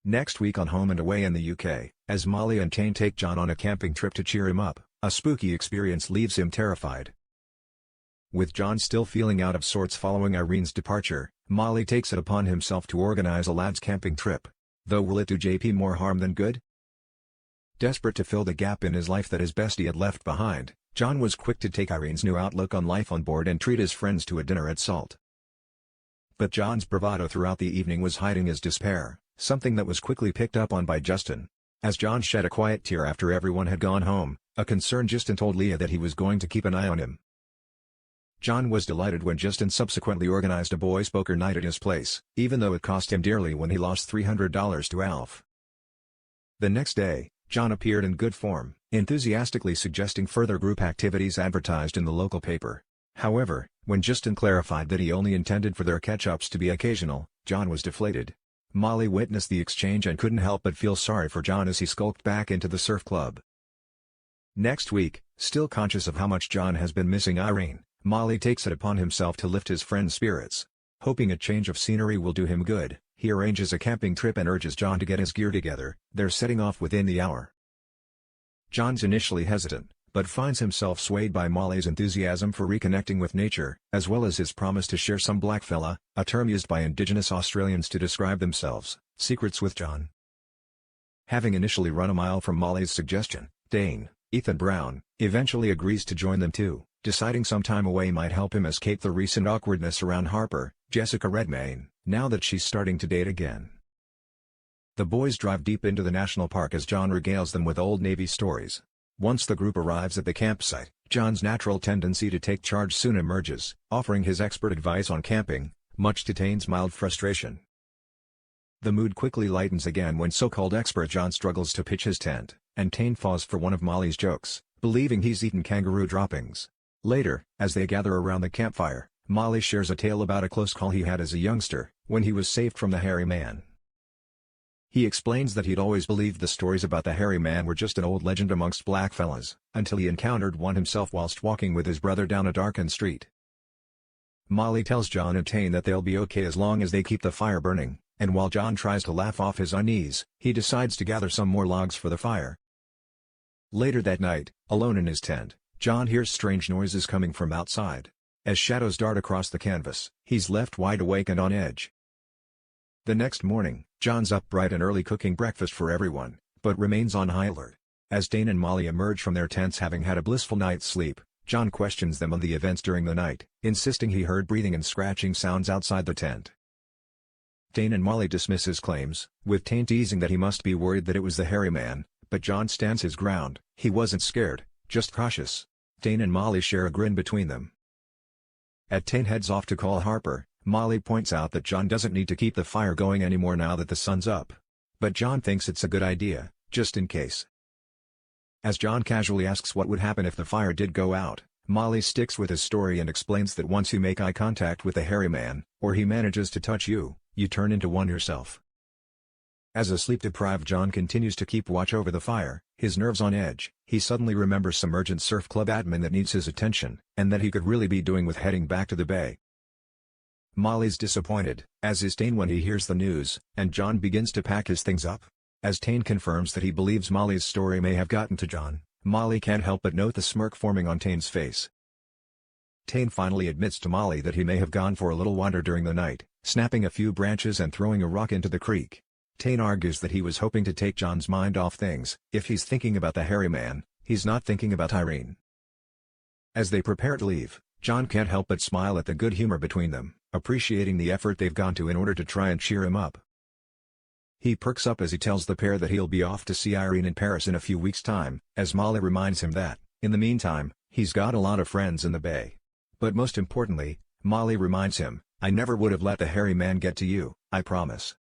Next week on Home and Away in the UK, as Molly and Tane take John on a camping trip to cheer him up, a spooky experience leaves him terrified. With John still feeling out of sorts following Irene's departure, Molly takes it upon himself to organize a lad's camping trip. Though will it do JP more harm than good? Desperate to fill the gap in his life that his bestie had left behind, John was quick to take Irene's new outlook on life on board and treat his friends to a dinner at Salt. But John's bravado throughout the evening was hiding his despair, something that was quickly picked up on by Justin. As John shed a quiet tear after everyone had gone home, a concerned Justin told Leah that he was going to keep an eye on him. John was delighted when Justin subsequently organized a boys' poker night at his place, even though it cost him dearly when he lost $300 to Alf. The next day, John appeared in good form, enthusiastically suggesting further group activities advertised in the local paper. However, when Justin clarified that he only intended for their catch-ups to be occasional, John was deflated. Molly witnessed the exchange and couldn't help but feel sorry for John as he skulked back into the surf club. Next week, still conscious of how much John has been missing Irene, Molly takes it upon himself to lift his friend's spirits. Hoping a change of scenery will do him good, he arranges a camping trip and urges John to get his gear together. They're setting off within the hour. John's initially hesitant, but finds himself swayed by Molly's enthusiasm for reconnecting with nature, as well as his promise to share some blackfella, a term used by Indigenous Australians to describe themselves, secrets with John. Having initially run a mile from Molly's suggestion, Dane, Ethan Brown, eventually agrees to join them too, deciding some time away might help him escape the recent awkwardness around Harper, Jessica Redmayne, now that she's starting to date again. The boys drive deep into the national park as John regales them with Old Navy stories. Once the group arrives at the campsite, John's natural tendency to take charge soon emerges, offering his expert advice on camping, much to Tane's mild frustration. The mood quickly lightens again when so-called expert John struggles to pitch his tent, and Tane falls for one of Molly's jokes, believing he's eaten kangaroo droppings. Later, as they gather around the campfire, Molly shares a tale about a close call he had as a youngster, when he was saved from the hairy man. He explains that he'd always believed the stories about the hairy man were just an old legend amongst blackfellas, until he encountered one himself whilst walking with his brother down a darkened street. Molly tells John and Tane that they'll be okay as long as they keep the fire burning, and while John tries to laugh off his unease, he decides to gather some more logs for the fire. Later that night, alone in his tent, John hears strange noises coming from outside. As shadows dart across the canvas, he's left wide awake and on edge. The next morning, John's up bright and early cooking breakfast for everyone, but remains on high alert. As Tane and Molly emerge from their tents having had a blissful night's sleep, John questions them on the events during the night, insisting he heard breathing and scratching sounds outside the tent. Tane and Molly dismiss his claims, with Tane teasing that he must be worried that it was the hairy man, but John stands his ground. He wasn't scared, just cautious. Tane and Molly share a grin between them. As Tane heads off to call Harper, Molly points out that John doesn't need to keep the fire going anymore now that the sun's up. But John thinks it's a good idea, just in case. As John casually asks what would happen if the fire did go out, Molly sticks with his story and explains that once you make eye contact with the hairy man, or he manages to touch you, you turn into one yourself. As a sleep-deprived John continues to keep watch over the fire, his nerves on edge, he suddenly remembers some urgent surf club admin that needs his attention, and that he could really be doing with heading back to the bay. Molly's disappointed, as is Tane when he hears the news, and John begins to pack his things up. As Tane confirms that he believes Molly's story may have gotten to John, Molly can't help but note the smirk forming on Tane's face. Tane finally admits to Molly that he may have gone for a little wander during the night, snapping a few branches and throwing a rock into the creek. Tane argues that he was hoping to take John's mind off things. If he's thinking about the hairy man, he's not thinking about Irene. As they prepare to leave, John can't help but smile at the good humor between them, appreciating the effort they've gone to in order to try and cheer him up. He perks up as he tells the pair that he'll be off to see Irene in Paris in a few weeks' time, as Molly reminds him that, in the meantime, he's got a lot of friends in the bay. But most importantly, Molly reminds him, "I never would have let the hairy man get to you, I promise."